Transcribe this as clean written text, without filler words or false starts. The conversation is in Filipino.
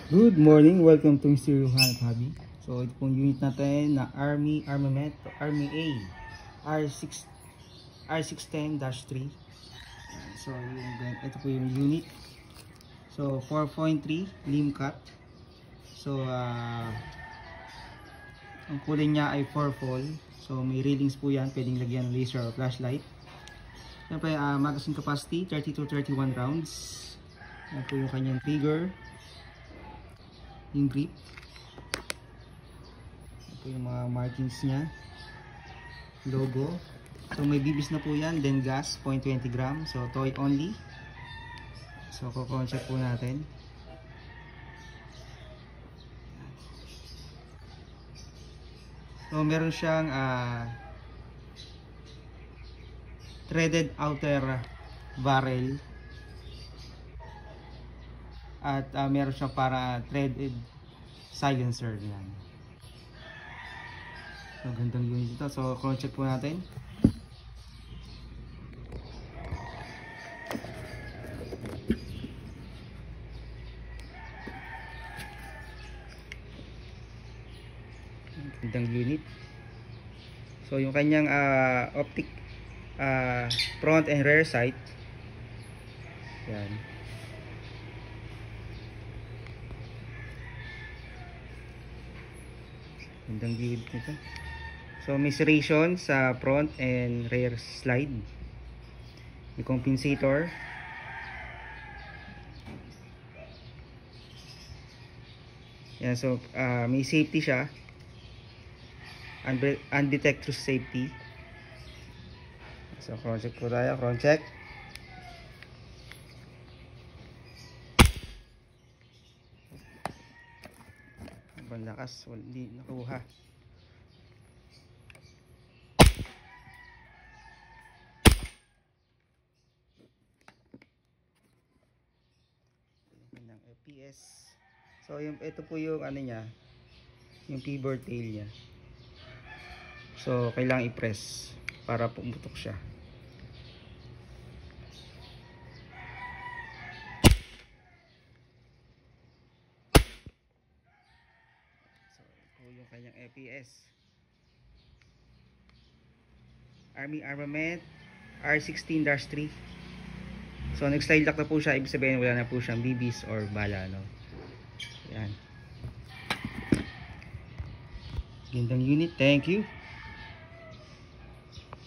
Good morning, welcome to Mr. Hanap Hobby. So ito pong unit natin na Army Armament, Army A R6 R610-3. So ito po yung unit. So 4.3 lim cut. So ang kulay niya ay 4 fall. So may railings po yan, pwedeng lagyan ng laser or flashlight. Siyempre magazine capacity 30 to 31 rounds. Yan po yung kanyang trigger, yung grip. Ito yung mga markings nya, logo. So may bibis na po yan, then gas 0.20 gram, so toy only. So check po natin. So meron siyang threaded outer barrel at meron siyang para threaded silencer yan. So gandang unit ito. So check po natin. Gandang unit. So yung kanyang optic front and rear sight yan. Gandang unit nito. So may serration sa front and rear slide. May compensator. Yan, so may safety siya. Undetected safety. So cross check po tayo, cross check. Ang lakas, hindi nakuha. Ng FPS. So yung ito po yung ano niya, yung pivot tail niya. So kailangan i-press para pumutok siya. So ito yung kanyang FPS. Army Armament R16-3. So nag-slide lock na po siya, ibig sabihin wala na po siyang bibis or bala, no? Yan. Gandang unit, thank you.